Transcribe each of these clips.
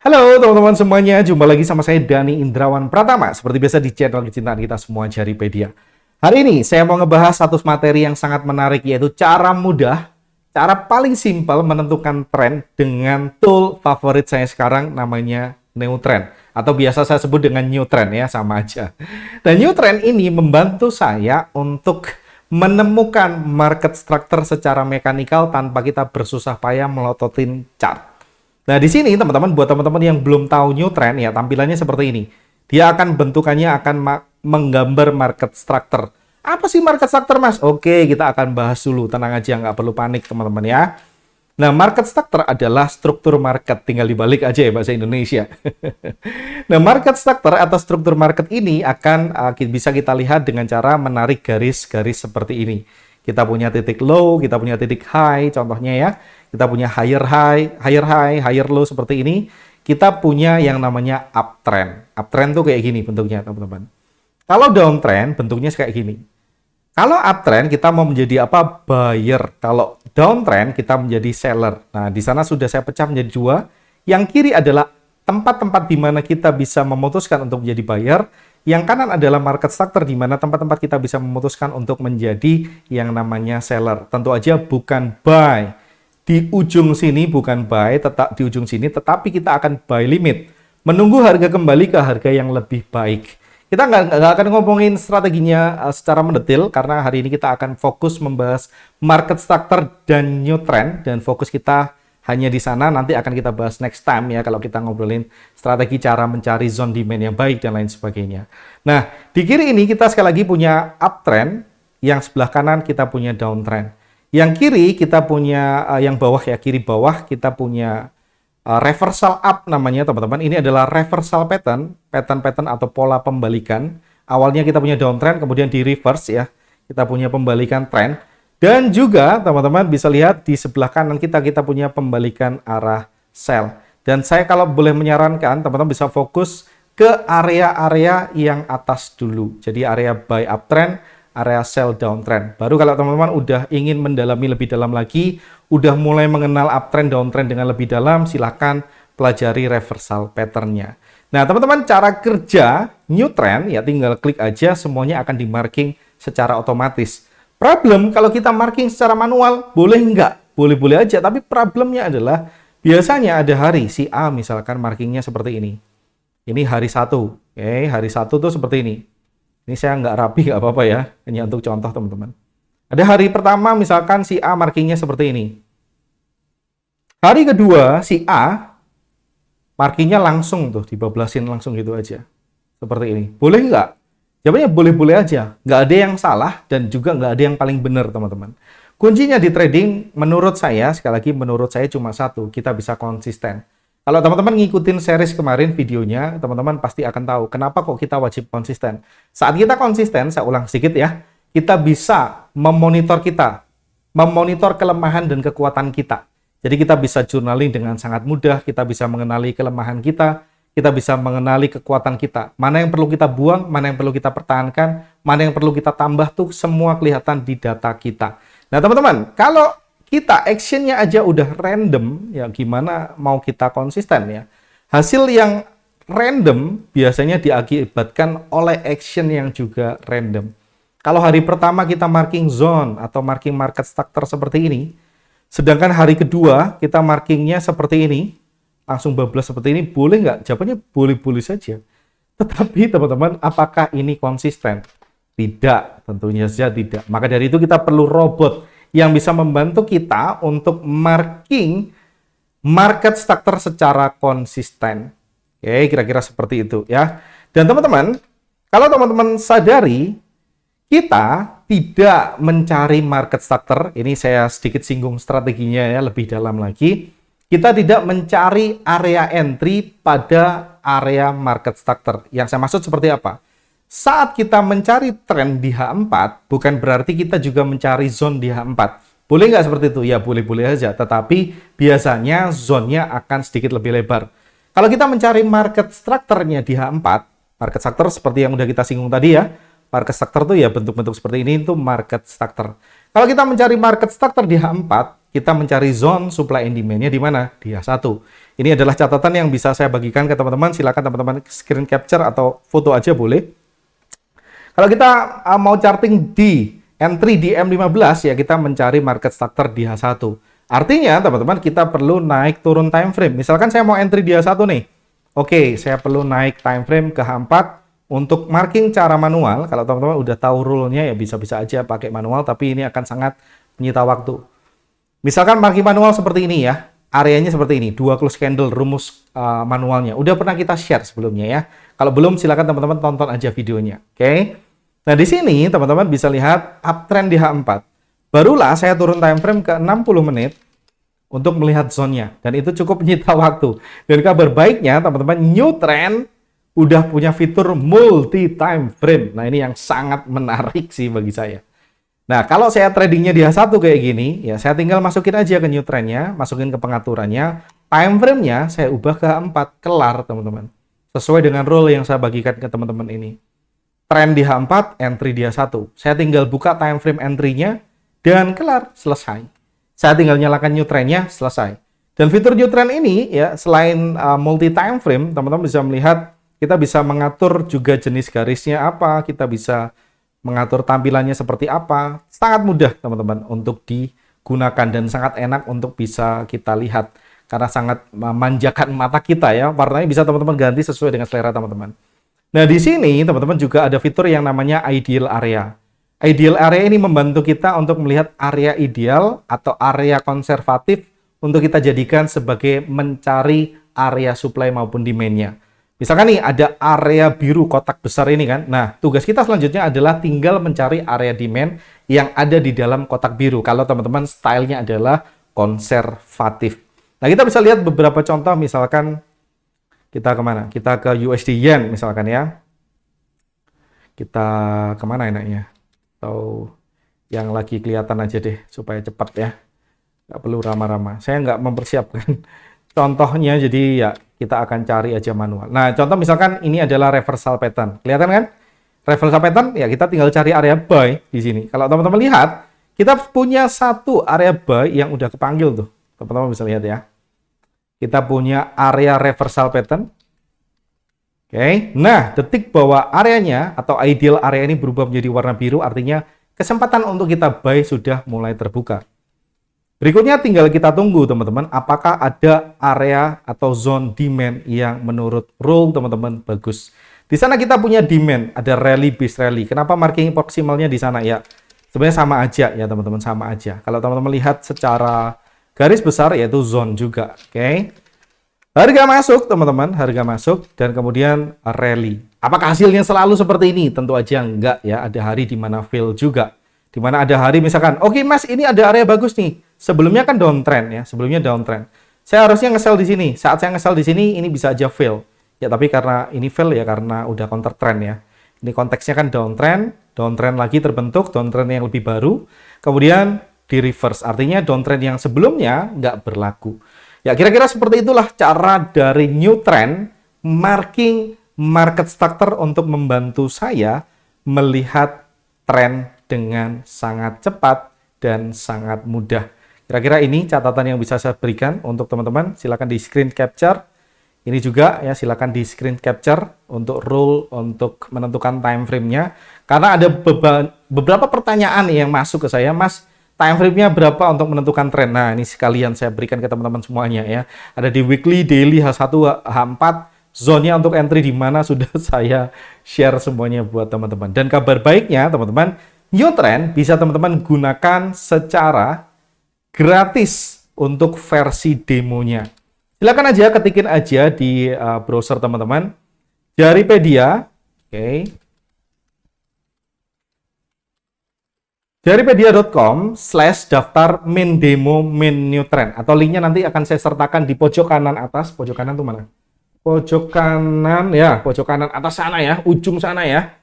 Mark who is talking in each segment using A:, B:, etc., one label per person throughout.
A: Halo teman-teman semuanya, jumpa lagi sama saya Dani Indrawan Pratama. Seperti biasa di channel kecintaan kita semua, Jaripedia. Hari ini saya mau ngebahas satu materi yang sangat menarik, yaitu cara mudah, cara paling simpel menentukan tren dengan tool favorit saya sekarang, namanya Newtrend. Atau biasa saya sebut dengan Newtrend ya, sama aja. Dan Newtrend ini membantu saya untuk menemukan market structure secara mekanikal tanpa kita bersusah payah melototin chart. Nah, di sini teman-teman, buat teman-teman yang belum tahu Newtrend ya, tampilannya seperti ini. Dia akan bentukannya akan menggambar market structure. Apa sih market structure, Mas? Oke, kita akan bahas dulu. Tenang aja, nggak perlu panik teman-teman ya. Nah, market structure adalah struktur market. Tinggal dibalik aja ya bahasa Indonesia. Nah, market structure atau struktur market ini akan bisa kita lihat dengan cara menarik garis-garis seperti ini. Kita punya titik low, kita punya titik high, contohnya ya. Kita punya higher high, higher low seperti ini. Kita punya yang namanya uptrend. Uptrend tuh kayak gini bentuknya, teman-teman. Kalau downtrend bentuknya kayak gini. Kalau uptrend kita mau menjadi apa? Buyer. Kalau downtrend kita menjadi seller. Nah, di sana sudah saya pecah menjadi dua. Yang kiri adalah tempat-tempat di mana kita bisa memutuskan untuk menjadi buyer. Yang kanan adalah market structure di mana tempat-tempat kita bisa memutuskan untuk menjadi yang namanya seller. Tentu aja bukan buy. Di ujung sini bukan buy, tetap di ujung sini, tetapi kita akan buy limit. Menunggu harga kembali ke harga yang lebih baik. Kita nggak akan ngomongin strateginya secara mendetil, karena hari ini kita akan fokus membahas market structure dan new trend, dan fokus kita hanya di sana. Nanti akan kita bahas next time ya, kalau kita ngobrolin strategi cara mencari zone demand yang baik dan lain sebagainya. Nah, di kiri ini kita sekali lagi punya uptrend, yang sebelah kanan kita punya downtrend. Yang kiri kita punya, yang bawah ya, kiri bawah kita punya reversal up namanya teman-teman. Ini adalah reversal pattern atau pola pembalikan. Awalnya kita punya downtrend, kemudian di reverse ya, kita punya pembalikan trend. Dan juga teman-teman bisa lihat di sebelah kanan kita punya pembalikan arah sell. Dan saya kalau boleh menyarankan, teman-teman bisa fokus ke area-area yang atas dulu. Jadi area buy uptrend, area sell downtrend. Baru kalau teman-teman udah ingin mendalami lebih dalam lagi, udah mulai mengenal uptrend downtrend dengan lebih dalam, silakan pelajari reversal pattern-nya. Nah, teman-teman, cara kerja Newtrend ya tinggal klik aja, semuanya akan di-marking secara otomatis. Problem kalau kita marking secara manual, boleh nggak? Boleh-boleh aja, tapi problemnya adalah biasanya ada hari si A misalkan markingnya seperti ini. Ini hari 1. Oke, hari 1 tuh seperti ini. Ini saya nggak rapi, nggak apa-apa ya. Hanya untuk contoh, teman-teman. Ada hari pertama, misalkan si A markingnya seperti ini. Hari kedua, si A markingnya langsung tuh, dibablasin langsung gitu aja. Seperti ini. Boleh nggak? Jawabannya boleh-boleh aja. Nggak ada yang salah, dan juga nggak ada yang paling benar, teman-teman. Kuncinya di trading, menurut saya, sekali lagi menurut saya cuma satu, kita bisa konsisten. Kalau teman-teman ngikutin series kemarin videonya, teman-teman pasti akan tahu kenapa kok kita wajib konsisten. Saat kita konsisten, saya ulang sedikit ya, kita bisa memonitor kelemahan dan kekuatan kita. Jadi kita bisa journaling dengan sangat mudah, kita bisa mengenali kelemahan kita bisa mengenali kekuatan kita. Mana yang perlu kita buang, mana yang perlu kita pertahankan, mana yang perlu kita tambah tuh semua kelihatan di data kita. Nah, teman-teman, kalau kita actionnya aja udah random, ya gimana mau kita konsisten ya? Hasil yang random biasanya diakibatkan oleh action yang juga random. Kalau hari pertama kita marking zone atau marking market structure seperti ini, sedangkan hari kedua kita markingnya seperti ini, langsung bablas seperti ini, boleh nggak? Jawabannya boleh-boleh saja. Tetapi teman-teman, apakah ini konsisten? Tidak, tentunya saja tidak. Maka dari itu kita perlu robot yang bisa membantu kita untuk marking market structure secara konsisten. Oke, kira-kira seperti itu ya. Dan teman-teman, kalau teman-teman sadari, kita tidak mencari market structure, ini saya sedikit singgung strateginya ya, lebih dalam lagi. Kita tidak mencari area entry pada area market structure. Yang saya maksud seperti apa? Saat kita mencari tren di H4, bukan berarti kita juga mencari zone di H4. Boleh nggak seperti itu? Ya boleh-boleh aja, tetapi biasanya zone-nya akan sedikit lebih lebar. Kalau kita mencari market structure-nya di H4, market structure seperti yang udah kita singgung tadi ya, market structure itu ya bentuk-bentuk seperti ini, itu market structure. Kalau kita mencari market structure di H4, kita mencari zone supply and demand-nya di mana? Di H1. Ini adalah catatan yang bisa saya bagikan ke teman-teman. Silakan teman-teman screen capture atau foto aja boleh. Kalau kita mau charting di entry di M15 ya kita mencari market structure di H1. Artinya teman-teman kita perlu naik turun time frame. Misalkan saya mau entry di H1 nih. Oke, saya perlu naik time frame ke H4 untuk marking cara manual. Kalau teman-teman udah tahu rule-nya ya bisa-bisa aja pakai manual, tapi ini akan sangat menyita waktu. Misalkan marking manual seperti ini ya. Areanya seperti ini, 2 close candle rumus manualnya. Udah pernah kita share sebelumnya ya. Kalau belum silakan teman-teman tonton aja videonya. Oke. Nah, di sini teman-teman bisa lihat uptrend di H4. Barulah saya turun time frame ke 60 menit untuk melihat zone-nya. Dan itu cukup menyita waktu. Dan kabar baiknya teman-teman, new trend udah punya fitur multi time frame. Nah, ini yang sangat menarik sih bagi saya. Nah, kalau saya tradingnya di H1 kayak gini, ya saya tinggal masukin aja ke new trend-nya, masukin ke pengaturannya, time frame-nya saya ubah ke H4, kelar teman-teman. Sesuai dengan rule yang saya bagikan ke teman-teman ini. Trend di H4, entry di H1. Saya tinggal buka time frame entry-nya, dan kelar, selesai. Saya tinggal nyalakan new trend-nya, selesai. Dan fitur new trend ini, ya selain multi time frame, teman-teman bisa melihat, kita bisa mengatur juga jenis garisnya apa, kita bisa mengatur tampilannya seperti apa. Sangat mudah, teman-teman, untuk digunakan dan sangat enak untuk bisa kita lihat. Karena sangat memanjakan mata kita ya. Warnanya bisa teman-teman ganti sesuai dengan selera teman-teman. Nah, di sini teman-teman juga ada fitur yang namanya ideal area. Ideal area ini membantu kita untuk melihat area ideal atau area konservatif untuk kita jadikan sebagai mencari area supply maupun demand-nya. Misalkan nih ada area biru kotak besar ini kan. Nah, tugas kita selanjutnya adalah tinggal mencari area demand yang ada di dalam kotak biru. Kalau teman-teman stylenya adalah konservatif. Nah, kita bisa lihat beberapa contoh, misalkan kita kemana? Kita ke USD Yen misalkan ya. Kita kemana enaknya? Atau yang lagi kelihatan aja deh supaya cepat ya. Nggak perlu rama-rama. Saya nggak mempersiapkan contohnya, jadi ya kita akan cari aja manual. Nah, contoh misalkan ini adalah reversal pattern. Kelihatan kan? Reversal pattern, ya kita tinggal cari area buy di sini. Kalau teman-teman lihat, kita punya satu area buy yang udah kepanggil tuh. Teman-teman bisa lihat ya. Kita punya area reversal pattern. Oke. Nah, detik bahwa areanya atau ideal area ini berubah menjadi warna biru, artinya kesempatan untuk kita buy sudah mulai terbuka. Berikutnya tinggal kita tunggu teman-teman, apakah ada area atau zone demand yang menurut rule teman-teman bagus. Di sana kita punya demand, ada rally base rally. Kenapa marking proximalnya di sana ya? Sebenarnya sama aja ya teman-teman, sama aja. Kalau teman-teman lihat secara garis besar yaitu zone juga. Oke. Harga masuk teman-teman, harga masuk dan kemudian rally. Apakah hasilnya selalu seperti ini? Tentu aja enggak ya. Ada hari di mana fail juga. Di mana ada hari misalkan, oke Mas, ini ada area bagus nih. Sebelumnya kan downtrend ya, sebelumnya downtrend. Saya harusnya nge-sell di sini. Saat saya nge-sell di sini, ini bisa aja fail. Ya, tapi karena ini fail ya karena udah counter trend ya. Ini konteksnya kan downtrend lagi terbentuk, downtrend yang lebih baru. Kemudian di reverse, artinya downtrend yang sebelumnya nggak berlaku. Ya, kira-kira seperti itulah cara dari new trend marking market structure untuk membantu saya melihat tren dengan sangat cepat dan sangat mudah. Kira-kira ini catatan yang bisa saya berikan untuk teman-teman. Silakan di screen capture. Ini juga ya silakan di screen capture untuk rule untuk menentukan time frame-nya. Karena ada beberapa pertanyaan yang masuk ke saya, Mas, time frame-nya berapa untuk menentukan tren? Nah, ini sekalian saya berikan ke teman-teman semuanya ya. Ada di weekly, daily, H1, H4, zone-nya untuk entry di mana sudah saya share semuanya buat teman-teman. Dan kabar baiknya teman-teman, new trend bisa teman-teman gunakan secara gratis untuk versi demonya. Silakan aja ketikin aja di browser teman-teman. Jaripedia, oke. Jaripedia.com/daftar main demo main new trend, atau linknya nanti akan saya sertakan di pojok kanan atas. Pojok kanan tuh mana? Pojok kanan ya, pojok kanan atas sana ya, ujung sana ya.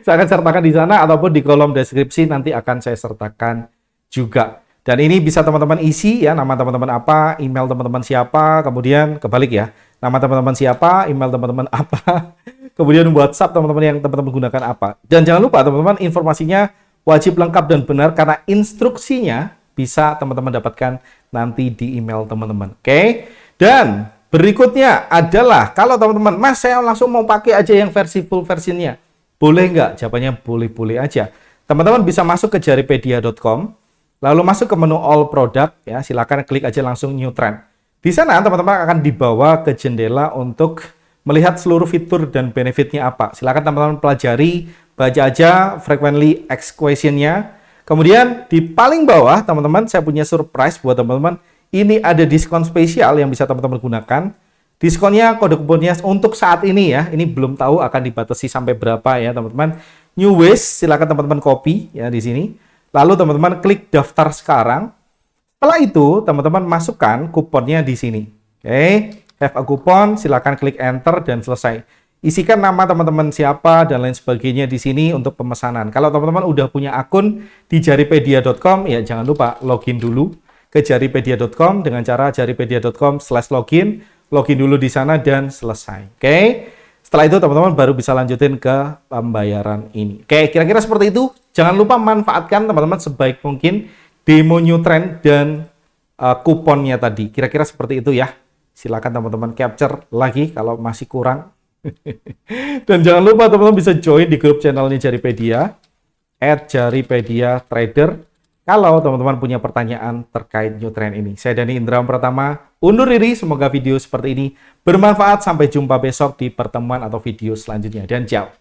A: Saya akan sertakan di sana ataupun di kolom deskripsi nanti akan saya sertakan juga. Dan ini bisa teman-teman isi ya, nama teman-teman apa, email teman-teman siapa, kemudian kebalik ya, nama teman-teman siapa, email teman-teman apa, kemudian WhatsApp teman-teman yang teman-teman gunakan apa. Dan jangan lupa teman-teman, informasinya wajib lengkap dan benar karena instruksinya bisa teman-teman dapatkan nanti di email teman-teman. Oke? Dan berikutnya adalah kalau teman-teman, Mas saya langsung mau pakai aja yang versi full versionnya. Boleh nggak? Jawabannya boleh-boleh aja. Teman-teman bisa masuk ke jaripedia.com, lalu masuk ke menu All Product, ya silakan klik aja langsung New Trend. Di sana teman-teman akan dibawa ke jendela untuk melihat seluruh fitur dan benefitnya apa. Silakan teman-teman pelajari, baca aja frequently asked question-nya. Kemudian di paling bawah teman-teman saya punya surprise buat teman-teman. Ini ada diskon spesial yang bisa teman-teman gunakan. Diskonnya, kode kuponnya untuk saat ini ya, ini belum tahu akan dibatasi sampai berapa ya teman-teman. New Ways, silakan teman-teman copy ya di sini. Lalu teman-teman klik daftar sekarang. Setelah itu teman-teman masukkan kuponnya di sini. Oke, have a coupon, silakan klik enter dan selesai. Isikan nama teman-teman siapa dan lain sebagainya di sini untuk pemesanan. Kalau teman-teman udah punya akun di jaripedia.com ya jangan lupa login dulu ke jaripedia.com dengan cara jaripedia.com/login. Login dulu di sana dan selesai. Oke. Setelah itu teman-teman baru bisa lanjutin ke pembayaran ini. Oke, kira-kira seperti itu. Jangan lupa manfaatkan teman-teman sebaik mungkin demo New Trend dan kuponnya tadi. Kira-kira seperti itu ya. Silakan teman-teman capture lagi kalau masih kurang. Dan jangan lupa teman-teman bisa join di grup channelnya Jaripedia @JaripediaTrader. Kalau teman-teman punya pertanyaan terkait New Trend ini. Saya Dani Indrawan Pratama, undur diri. Semoga video seperti ini bermanfaat. Sampai jumpa besok di pertemuan atau video selanjutnya. Dan ciao.